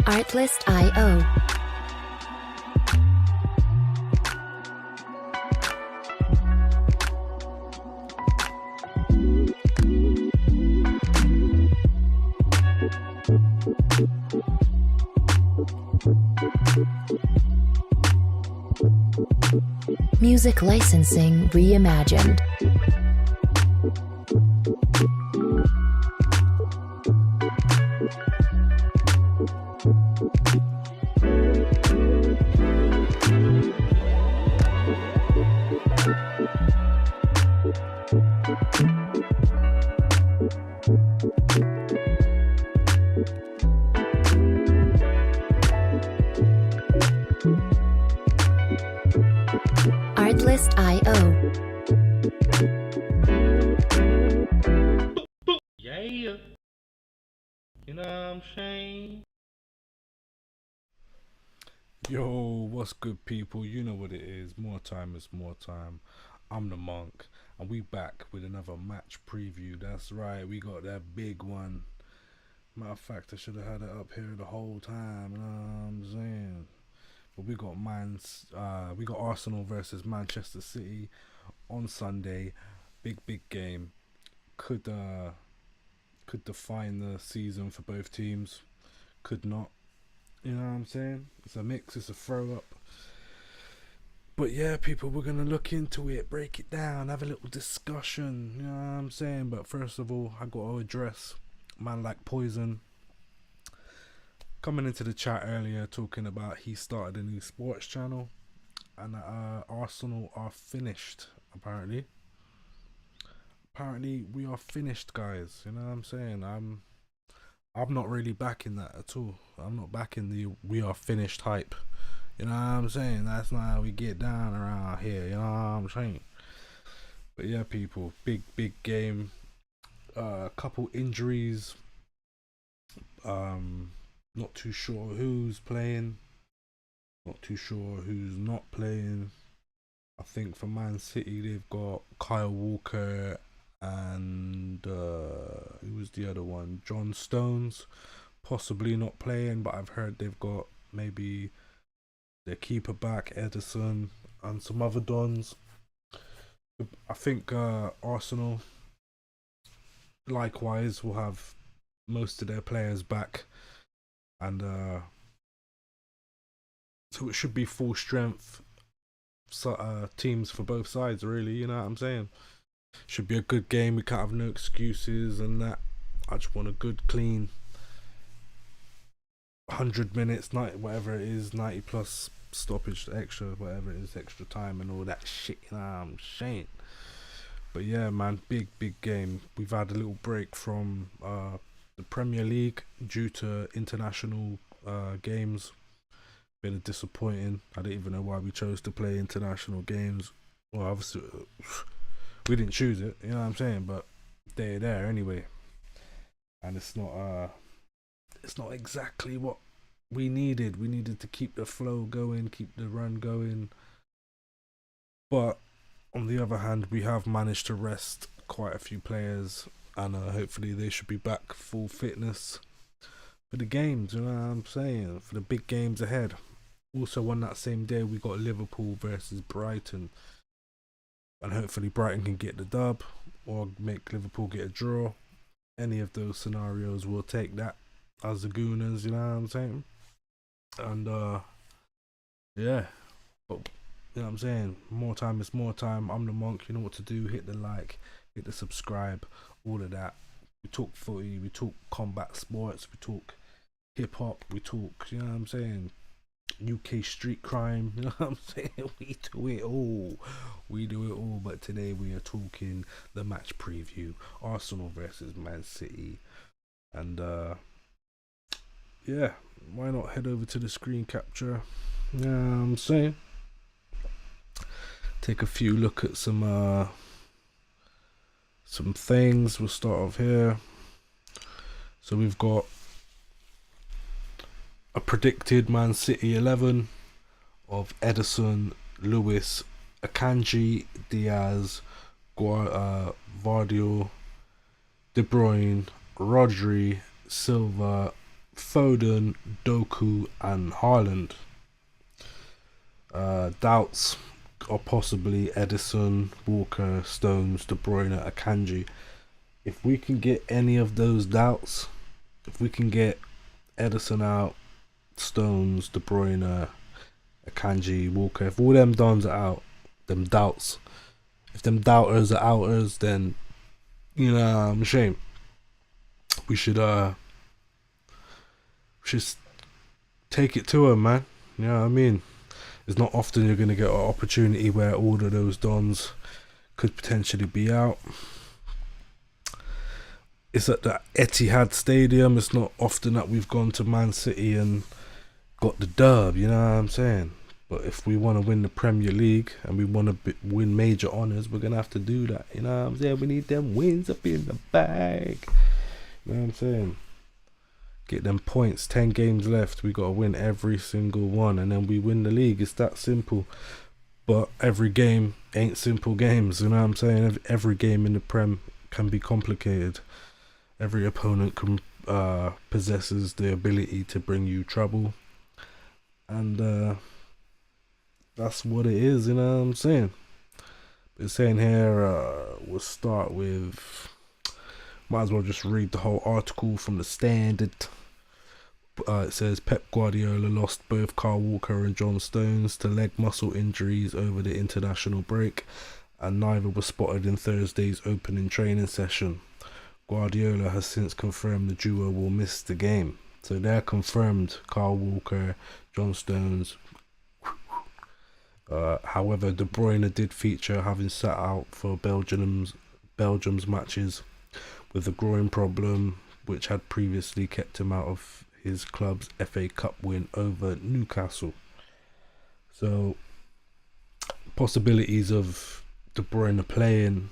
Artlist.io. Music licensing reimagined. Artlist.io. Yeah, you know what I'm saying? Yo, what's good, people? You know what it is. More time is more time. I'm the monk, and we back with another match preview. That's right, we got that big one. Matter of fact, I should have had it up here the whole time. You know what I'm saying? But we got Arsenal versus Manchester City on Sunday. Big game. Could define the season for both teams. Could not. You know what I'm saying? It's a mix. It's a throw up. But yeah, people, we're gonna look into it, break it down, have a little discussion. You know what I'm saying? But first of all, I got to address man like Poison coming into the chat earlier, talking about he started a new sports channel, and Arsenal are finished. Apparently, we are finished, guys. You know what I'm saying? I'm not really backing that at all. I'm not backing the we are finished hype. You know what I'm saying? That's not how we get down around here. You know what I'm saying? But yeah, people, big game. Couple injuries. Not too sure who's playing. Not too sure who's not playing. I think for Man City they've got Kyle Walker and who was the other one? John Stones, possibly not playing, but I've heard they've got maybe their keeper back, Edison, and some other dons. I think Arsenal likewise will have most of their players back, and so it should be full strength teams for both sides, really. You know what I'm saying? Should be a good game. We can't have no excuses and that. I just want a good, clean 100 minutes, 90, whatever it is, 90 plus stoppage, extra, whatever it is, extra time and all that shit. You know what I'm saying? But yeah, man, big game. We've had a little break from the Premier League due to international games. Been disappointing. I don't even know why we chose to play international games. Well, obviously we didn't choose it, you know what I'm saying, but they're there anyway. And it's not exactly what we needed. We needed to keep the flow going, keep the run going. But on the other hand, we have managed to rest quite a few players, and hopefully they should be back full fitness for the games, you know what I'm saying, for the big games ahead. Also on that same day we got Liverpool versus Brighton, and hopefully Brighton can get the dub or make Liverpool get a draw. Any of those scenarios, we'll take that as the Gooners, you know what I'm saying. And yeah, but you know what I'm saying, more time is more time. I'm the monk, you know what to do. Hit the like, hit the subscribe, all of that. We talk footy, we talk combat sports, we talk hip hop, we talk, you know what I'm saying, UK street crime, you know what I'm saying. We do it all. But today we are talking the match preview, Arsenal versus Man City. And yeah, why not head over to the screen capture, you know what I'm saying, take a few look at some things. We'll start off here. So we've got a predicted Man City 11 of Edison, Lewis, Akanji, Diaz, Vardio, De Bruyne, Rodri, Silva, Foden, Doku, and Haaland. Doubts are possibly Edison, Walker, Stones, De Bruyne, Akanji. If we can get any of those doubts, if we can get Edison out, Stones, De Bruyne, Akanji, Walker, if all them dons are out, them doubts, if them doubters are outers, then I'm ashamed. We should take it to him, man. You know what I mean? It's not often you're gonna get an opportunity where all of those dons could potentially be out. It's at the Etihad Stadium. It's not often that we've gone to Man City and got the dub, you know what I'm saying? But if we want to win the Premier League and we want to win major honours, we're going to have to do that, you know what I'm saying? We need them wins up in the bag, you know what I'm saying? Get them points, 10 games left, we got to win every single one and then we win the league. It's that simple. But every game ain't simple games, you know what I'm saying? Every game in the Prem can be complicated. Every opponent possesses the ability to bring you trouble, and that's what it is, you know what I'm saying? But saying here, we'll start with, might as well just read the whole article from the Standard. It says Pep Guardiola lost both Kyle Walker and John Stones to leg muscle injuries over the international break, and neither were spotted in Thursday's opening training session. Guardiola has since confirmed the duo will miss the game. So they're confirmed, Kyle Walker, John Stones. However, De Bruyne did feature, having sat out for Belgium's matches with a groin problem, which had previously kept him out of his club's FA Cup win over Newcastle. So, possibilities of De Bruyne playing,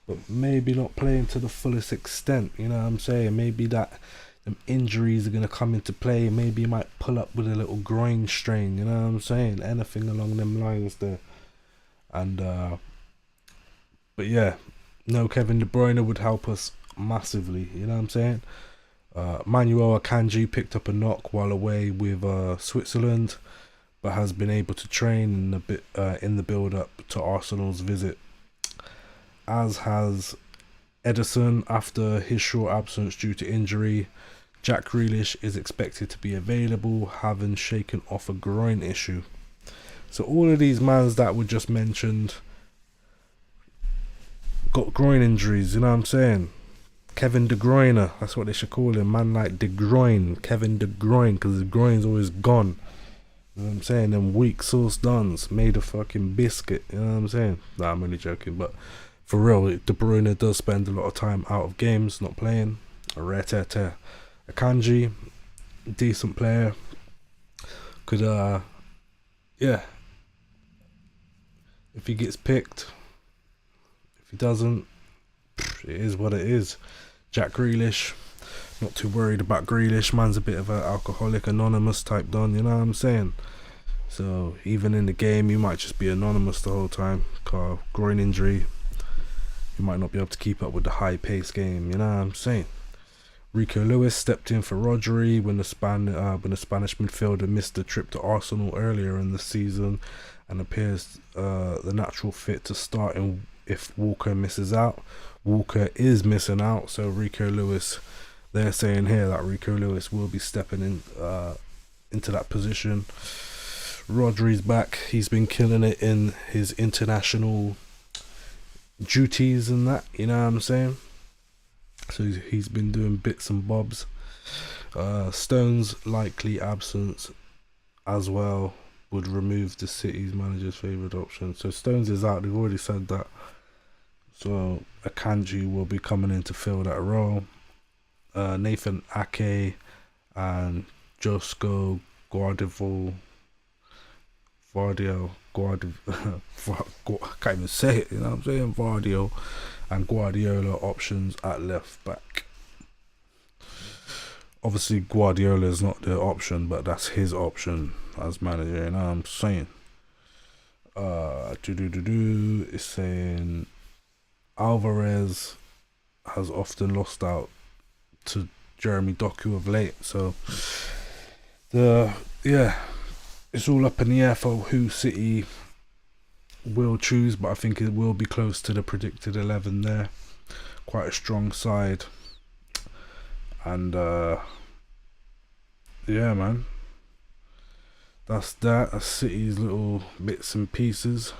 but maybe not playing to the fullest extent, you know what I'm saying? Maybe that them injuries are going to come into play. Maybe he might pull up with a little groin strain, you know what I'm saying? Anything along them lines there. And but yeah, no Kevin De Bruyne would help us massively, you know what I'm saying? Manuel Akanji picked up a knock while away with Switzerland, but has been able to train in the build up to Arsenal's visit, as has Edison after his short absence due to injury. Jack Grealish is expected to be available, having shaken off a groin issue. So all of these mans that were just mentioned got groin injuries, you know what I'm saying? Kevin De Groiner, that's what they should call him, man like De Groin, Kevin De Groin, because his groin's always gone. You know what I'm saying? Them weak sauce dons made a fucking biscuit, you know what I'm saying? Nah, I'm only joking, but for real, De Bruyne does spend a lot of time out of games, not playing. Akanji, decent player. Could, yeah. If he gets picked, if he doesn't, it is what it is. Jack Grealish, not too worried about Grealish. Man's a bit of an alcoholic, anonymous type don, you know what I'm saying? So, even in the game, you might just be anonymous the whole time. Groin injury. You might not be able to keep up with the high-paced game, you know what I'm saying? Rico Lewis stepped in for Rodri when the Spanish midfielder missed the trip to Arsenal earlier in the season, and appears the natural fit to start if Walker misses out. Walker is missing out, so Rico Lewis, they're saying here that Rico Lewis will be stepping in into that position. Rodri's back. He's been killing it in his international duties and that, you know what I'm saying? So he's been doing bits and bobs. Stones' likely absence as well would remove the City's manager's favoured option. So Stones is out, they've already said that. So Akanji will be coming in to fill that role. Nathan Ake and Josko Guardiola, I can't even say it, you know what I'm saying? Vardio and Guardiola options at left back. Obviously Guardiola is not the option, but that's his option as manager, you know what I'm saying? It's saying Alvarez has often lost out to Jeremy Doku of late. So it's all up in the air for who City will choose, but I think it will be close to the predicted 11 there. Quite a strong side, and yeah, man, that's City's little bits and pieces.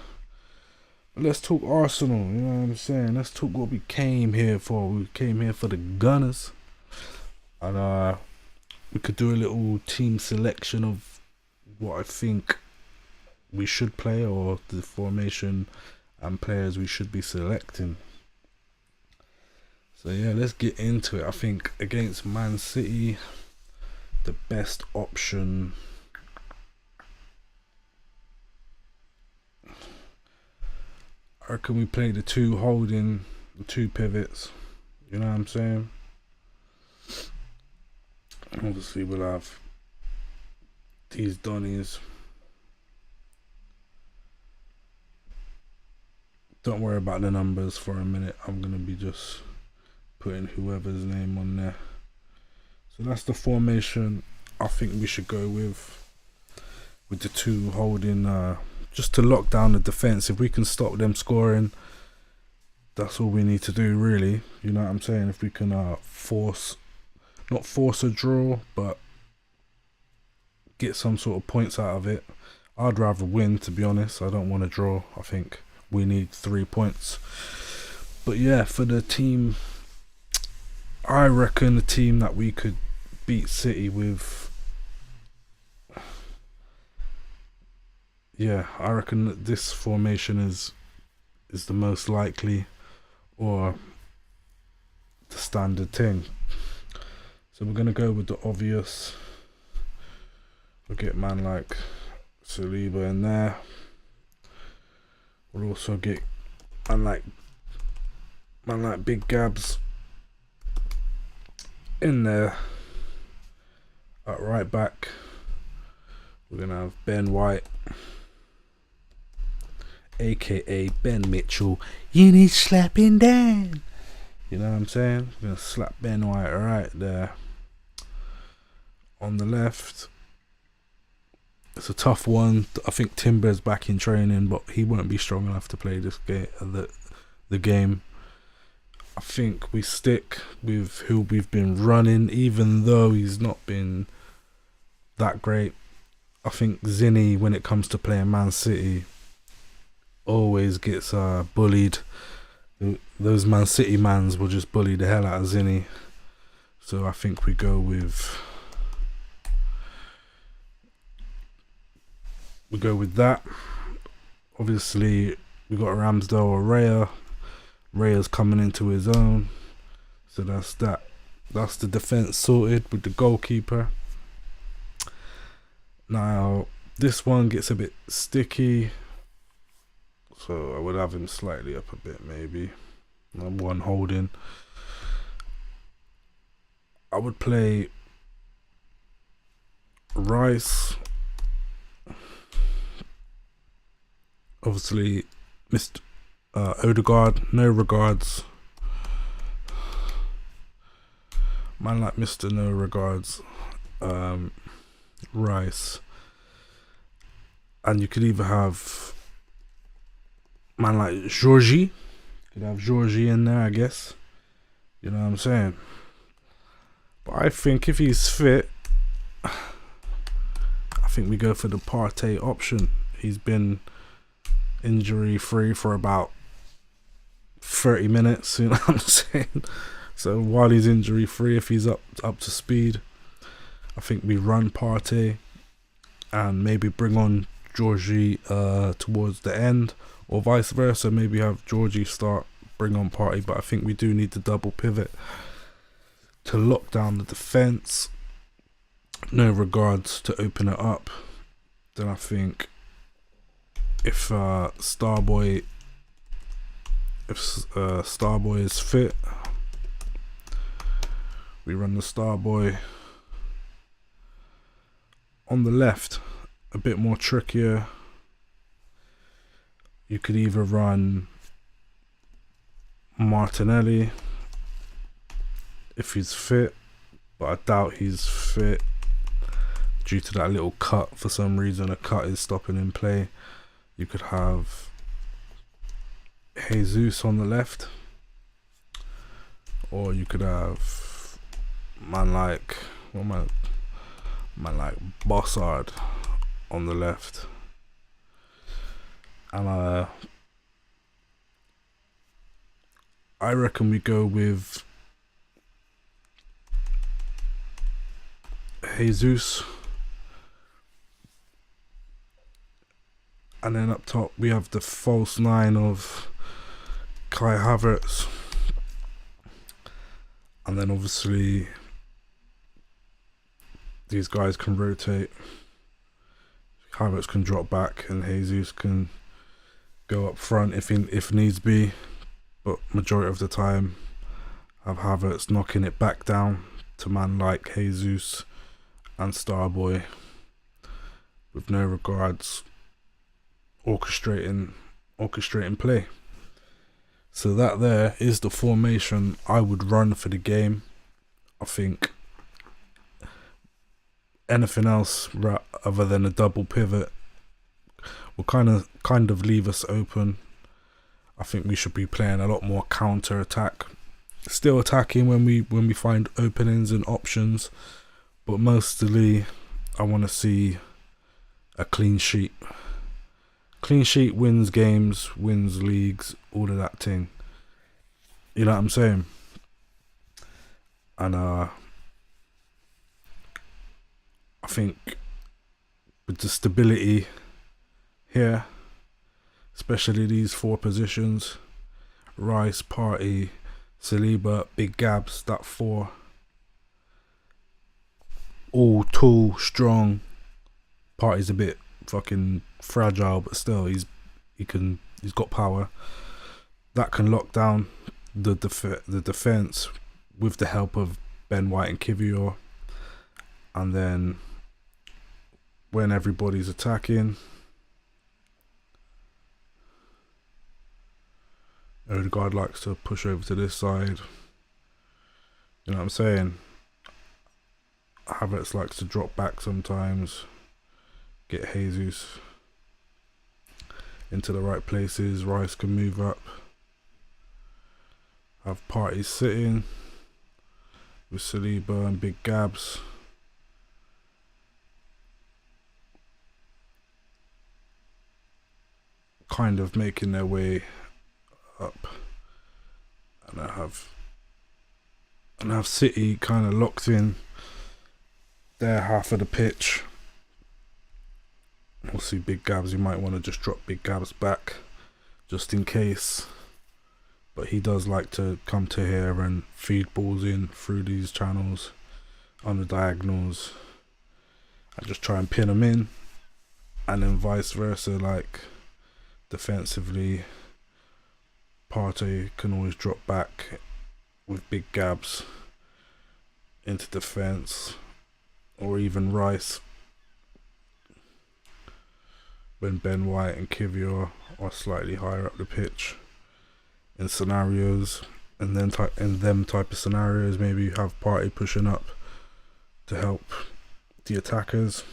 Let's talk Arsenal, you know what I'm saying? Let's talk what we came here for. We came here for the Gunners. And we could do a little team selection of what I think we should play, or the formation and players we should be selecting. So yeah, let's get into it. I think against Man City, the best option, or can we play the two holding, the two pivots? You know what I'm saying? Obviously, we'll have these Donnies. Don't worry about the numbers for a minute. I'm gonna be just putting whoever's name on there. So that's the formation I think we should go with the two holding, just to lock down the defense. If we can stop them scoring, that's all we need to do, really. You know what I'm saying? If we can not force a draw, but get some sort of points out of it. I'd rather win, to be honest. I don't want to draw. I think we need 3 points. But yeah, for the team, I reckon the team that we could beat City with, yeah, I reckon that this formation is the most likely, or the standard thing. So we're going to go with the obvious. We'll get man like Saliba in there. We'll also get man like Big Gabs in there at right back. We're going to have Ben White, aka Ben Mitchell. You need slapping down. You know what I'm saying? We're going to slap Ben White right there. On the left, it's a tough one. I think Timber's back in training, but he won't be strong enough to play this game. The game. I think we stick with who we've been running, even though he's not been that great. I think Zinni, when it comes to playing Man City, always gets bullied. Those Man City mans will just bully the hell out of Zinni. So I think we go with that. Obviously, we got Ramsdale or Raya. Raya's coming into his own. So that's that. That's the defense sorted with the goalkeeper. Now, this one gets a bit sticky. So I would have him slightly up a bit, maybe. One holding. I would play Rice. Obviously, Mr. Odegaard, no regards. Man like Mr. No regards. Rice. And you could either have man like Georgie. Could have Georgie in there, I guess. You know what I'm saying? But I think if he's fit, I think we go for the Partey option. He's been injury free for about 30 minutes, you know what I'm saying? So while he's injury free, if he's up to speed, I think we run Partey and maybe bring on Georgie towards the end, or vice versa. Maybe have Georgie start, bring on Partey, but I think we do need the double pivot to lock down the defense. No regards to open it up. Then I think if Starboy is fit, we run the Starboy. On the left, a bit more trickier. You could either run Martinelli if he's fit, but I doubt he's fit due to that little cut. For some reason, a cut is stopping him play. You could have Jesus on the left, or you could have man like Bossard on the left, and I reckon we go with Jesus, and then up top we have the false nine of Kai Havertz, and then obviously these guys can rotate. Havertz can drop back and Jesus can go up front if needs be, but majority of the time have Havertz knocking it back down to man like Jesus and Starboy, with no regards, orchestrating play. So that there is the formation I would run for the game. I think anything else other than a double pivot will kind of leave us open. I think we should be playing a lot more counter attack, still attacking when we find openings and options, but mostly I want to see a clean sheet. Clean sheet wins games, wins leagues, all of that thing. You know what I'm saying? And I think with the stability here, especially these four positions, Rice, Partey, Saliba, Big Gabs, that four, all tall, strong. Partey's a bit fucking fragile, but still he's got power. That can lock down the defense with the help of Ben White and Kivior, and then when everybody's attacking, Odegaard likes to push over to this side. You know what I'm saying? Havertz likes to drop back sometimes, get Jesus into the right places. Rice can move up. Have Partey sitting with Saliba and Big Gabs. Kind of making their way up, and I have City kind of locked in their half of the pitch. We'll see Big Gabs. You might want to just drop Big Gabs back just in case, but he does like to come to here and feed balls in through these channels on the diagonals and just try and pin them in, and then vice versa. Like defensively, Partey can always drop back with Big Gabs into defence, or even Rice when Ben White and Kivior are slightly higher up the pitch in scenarios. And then in them type of scenarios, maybe you have Partey pushing up to help the attackers.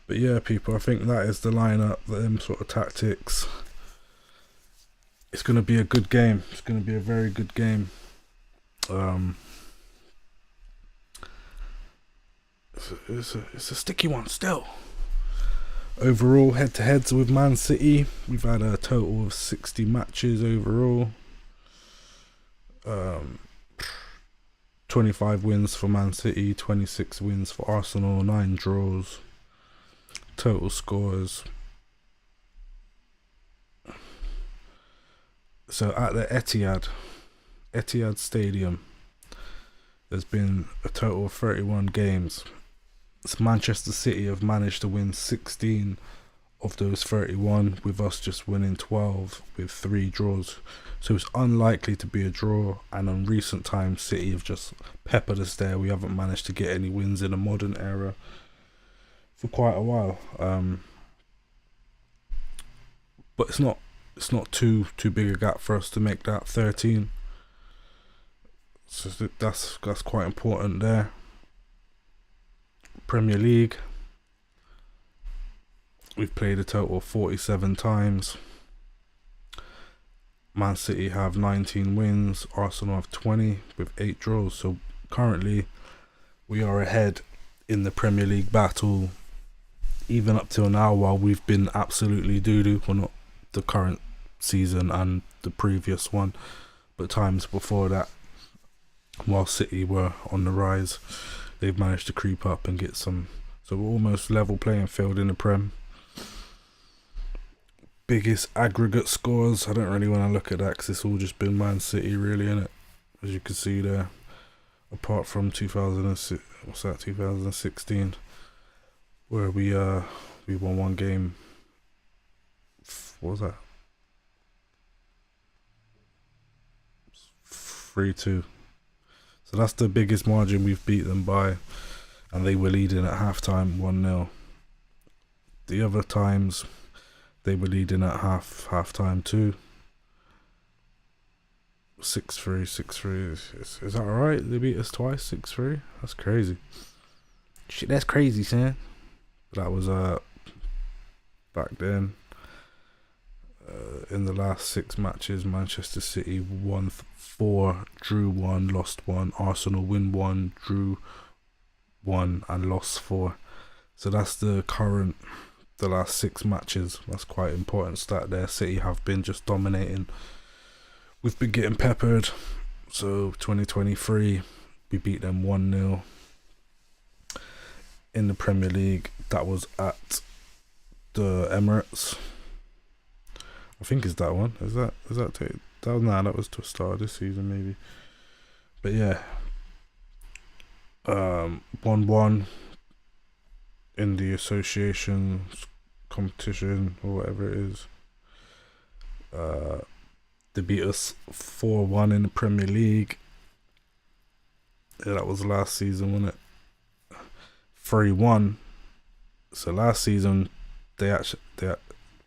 But yeah, people, I think that is the lineup, them sort of tactics. It's going to be a good game. It's going to be a very good game. It's a sticky one still. Overall, head-to-heads with Man City, we've had a total of 60 matches overall. 25 wins for Man City, 26 wins for Arsenal, 9 draws. Total scores. So at the Etihad Stadium, there's been a total of 31 games. Manchester City have managed to win 16 of those 31, with us just winning 12 with 3 draws. So it's unlikely to be a draw, and in recent times City have just peppered us there. We haven't managed to get any wins in a modern era for quite a while. But it's not too big a gap for us to make that 13. So that's quite important there. Premier League, we've played a total of 47 times. Man City have 19 wins, Arsenal have 20 with 8 draws. So currently we are ahead in the Premier League battle, even up till now, while we've been absolutely doo-doo. Well, not the current season and the previous one, but times before that, while City were on the rise, they've managed to creep up and get some. So we're almost level playing field in the Prem. Biggest aggregate scores, I don't really want to look at that because it's all just been Man City really, innit? As you can see there, apart from 2016, where we won one game. What was that? 3-2. So that's the biggest margin we've beat them by, and they were leading at halftime 1-0. The other times they were leading at halftime too. 6-3, 6-3. Is that alright? They beat us twice, 6-3. That's crazy. Shit, that's crazy, son. That was back then. In the last 6 matches, Manchester City won 4, drew 1, lost 1. Arsenal win 1, drew 1, and lost 4. So that's the last 6 matches. That's quite important stat there. City have been just dominating. We've been getting peppered. So 2023, we beat them 1-0 in the Premier League. That was at the Emirates. I think it's that one. That was to start this season maybe. But yeah, 1-1 in the association competition or whatever it is. They beat us 4-1 in the Premier League. Yeah, that was last season, wasn't it? 3-1. So last season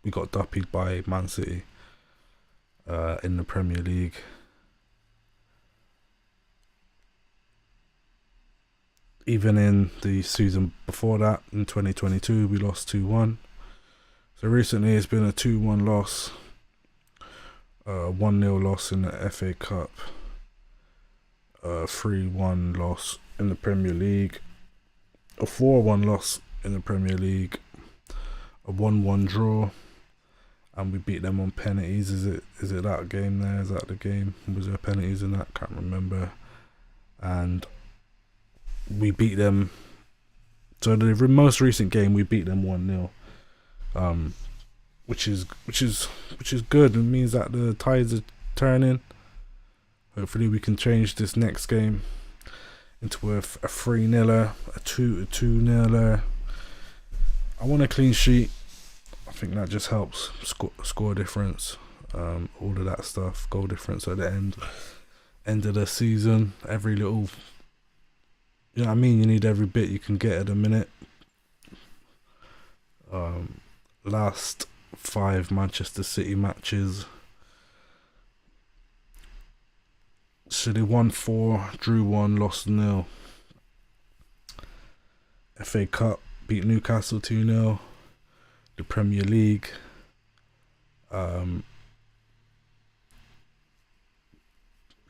we got duppied by Man City in the Premier League. Even in the season before that, in 2022, we lost 2-1. So recently it's been a 2-1 loss, 1-0 loss in the FA Cup, 3-1 loss in the Premier League, a 4-1 loss in the Premier League, a 1-1 draw, and we beat them on penalties. Is it that game there? Is that the game? Was there penalties in that? Can't remember. And we beat them. So the most recent game we beat them 1-0, which is good. It means that the tides are turning. Hopefully we can change this next game into a 3-0, a 2-0. I want a clean sheet. I think that just helps score difference, all of that stuff, goal difference at the end of the season. Every little, you know what I mean, you need every bit you can get at a minute. Last 5 Manchester City matches, so they won 4, drew 1, lost 0. FA Cup, beat Newcastle 2-0. The Premier League,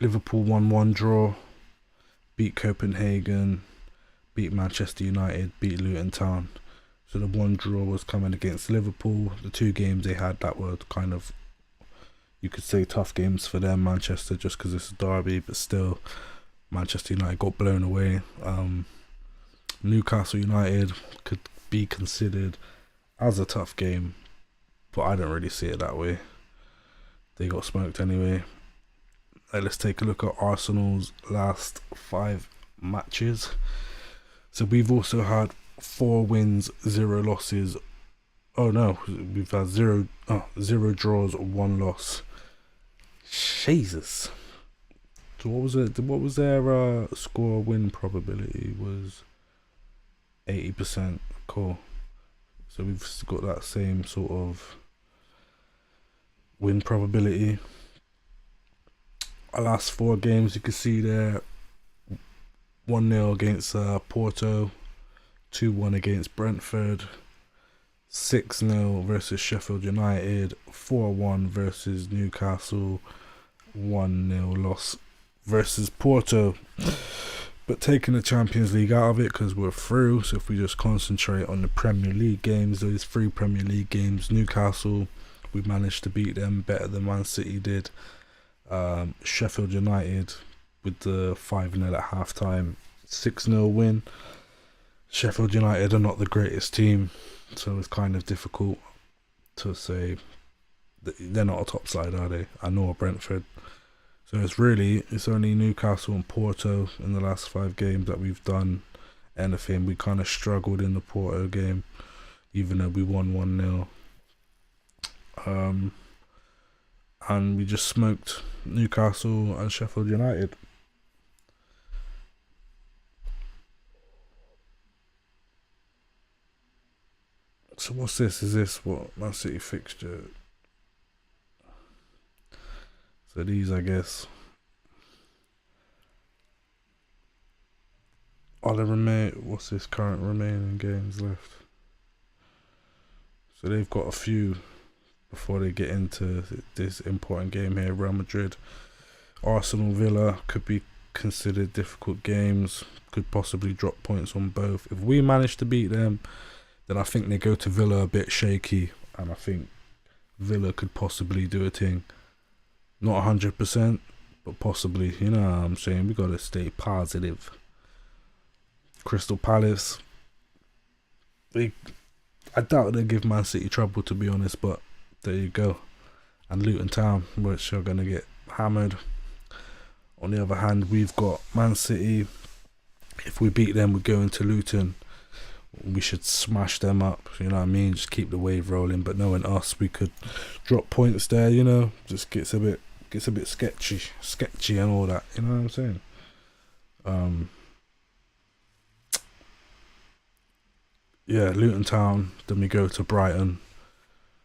Liverpool 1-1 draw, beat Copenhagen, beat Manchester United, beat Luton Town. So the 1 draw was coming against Liverpool. The 2 games they had that were kind of, you could say, tough games for them, Manchester, just because it's a derby, but still Manchester United got blown away. Newcastle United could be considered as a tough game, but I don't really see it that way. They got smoked anyway. Let's take a look at Arsenal's last 5 matches. So we've also had 4 wins, 0 losses. Oh no, we've had 0 draws, 1 loss. Jesus. So what was it? What was their score win probability? Was 80%. Cool. So we've got that same sort of win probability. our last 4 games, you can see there 1-0 against Porto, 2-1 against Brentford, 6-0 versus Sheffield United, 4-1 versus Newcastle, 1-0 loss versus Porto. But taking the Champions League out of it because we're through. So if we just concentrate on the Premier League games, those 3 Premier League games, Newcastle, we managed to beat them better than Man City did. Sheffield United with the 5-0 at half time, 6-0 win. Sheffield United are not the greatest team, so it's kind of difficult to say that they're not a top side, are they? I know Brentford. So it's only Newcastle and Porto in the last 5 games that we've done anything. We kind of struggled in the Porto game, even though we won 1-0. And we just smoked Newcastle and Sheffield United. So what's this? Is this what Man City fixture? So these, I guess, are the what's this current remaining games left? So they've got a few before they get into this important game here. Real Madrid, Arsenal, Villa could be considered difficult games. Could possibly drop points on both. If we manage to beat them, then I think they go to Villa a bit shaky, and I think Villa could possibly do a thing. Not 100%, but possibly. You know what I'm saying? We gotta stay positive. Crystal Palace, I doubt they give Man City trouble, to be honest, but there you go. And Luton Town, which are gonna get hammered. On the other hand, we've got Man City. If we beat them, we go into Luton. We should smash them up, you know what I mean? Just keep the wave rolling. But knowing us, we could drop points there, you know. Just gets a bit sketchy and all that, you know what I'm saying? Yeah, Luton Town, then we go to Brighton.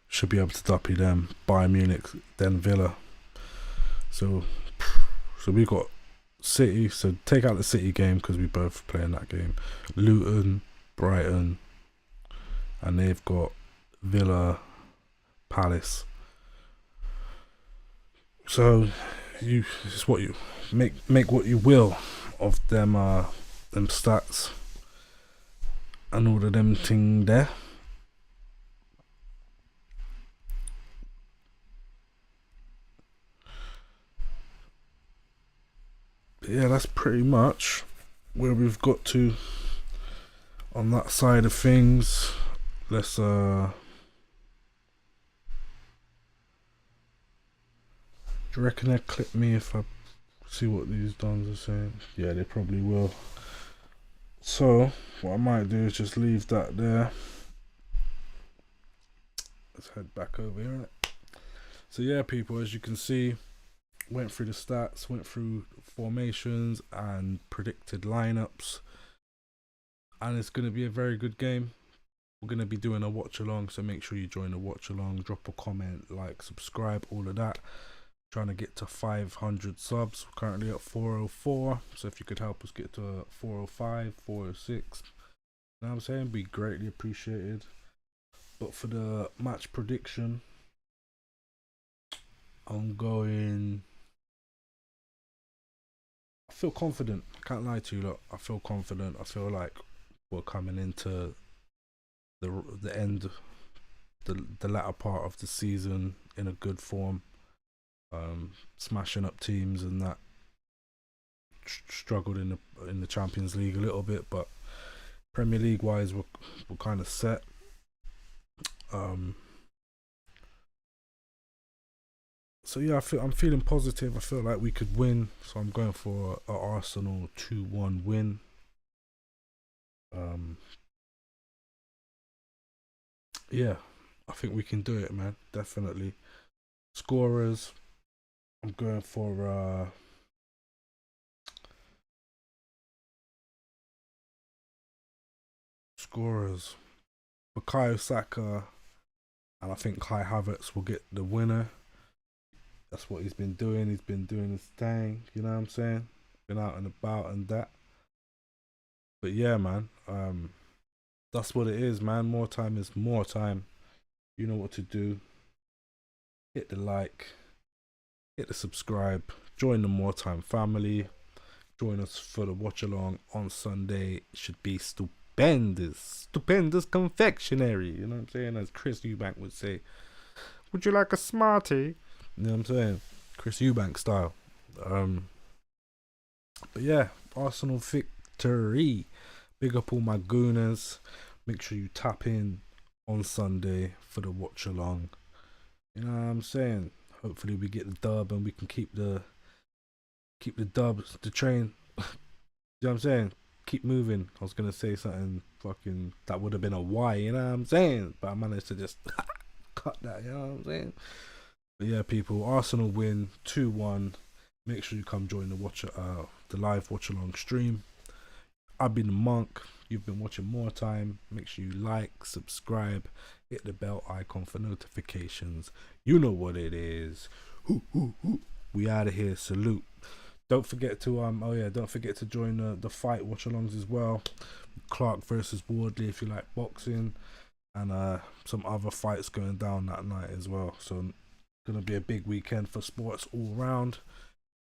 Should be able to duppy them. Bayern Munich, then Villa. So we got City. So take out the City game because we both play in that game. Luton, Brighton, and they've got Villa, Palace. So it's what you make what you will of them stats and all of them thing there. But yeah, that's pretty much where we've got to on that side of things. Let's do you reckon they'll clip me if I see what these dons are saying? Yeah, they probably will. So what I might do is just leave that there. Let's head back over here. So yeah, people, as you can see, went through the stats, went through formations and predicted lineups, and it's going to be a very good game. We're going to be doing a watch along, so make sure you join the watch along, drop a comment, like, subscribe, all of that. Trying to get to 500 subs. We're currently at 404, so if you could help us get to 405, 406, you know what I'm saying, be greatly appreciated. But for the match prediction, I'm going, I feel confident, I can't lie to you, look, I feel confident. I feel like we're coming into the end, the latter part of the season in a good form. Smashing up teams and that. Struggled in the Champions League a little bit, but Premier League wise we're kind of set. So yeah, I'm feeling positive. I feel like we could win, so I'm going for a Arsenal 2-1 win. Yeah, I think we can do it, man, definitely. Scorers, I'm going for scorers. Bukayo Saka, and I think Kai Havertz will get the winner. that's what he's been doing. He's been doing his thing. You know what I'm saying? Been out and about and that. But yeah, man. That's what it is, man. More time is more time. You know what to do. Hit the like, hit the subscribe, join the More Time family. Join us for the watch along on Sunday. It should be stupendous. Stupendous confectionery. You know what I'm saying? As Chris Eubank would say. Would you like a Smartie? You know what I'm saying? Chris Eubank style. But yeah, Arsenal victory. Big up all my gooners. Make sure you tap in on Sunday for the watch along. You know what I'm saying? Hopefully we get the dub and we can keep the dub, the train. You know what I'm saying? Keep moving. I was gonna say something fucking that would have been a Y, you know what I'm saying? But I managed to just cut that, you know what I'm saying? But yeah, people, Arsenal win 2-1. Make sure you come join the live watch along stream. I've been the Monk. You've been watching More Time. Make sure you like, subscribe, hit the bell icon for notifications. You know what it is. We out of here. Salute. Don't forget to don't forget to join the fight watch alongs as well. Clark versus Wardley if you like boxing, and some other fights going down that night as well. So gonna be a big weekend for sports all round.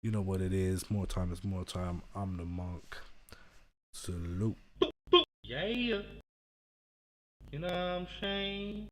You know what it is. More time is more time. I'm the Monk. Salute. Yeah. You know what I'm saying?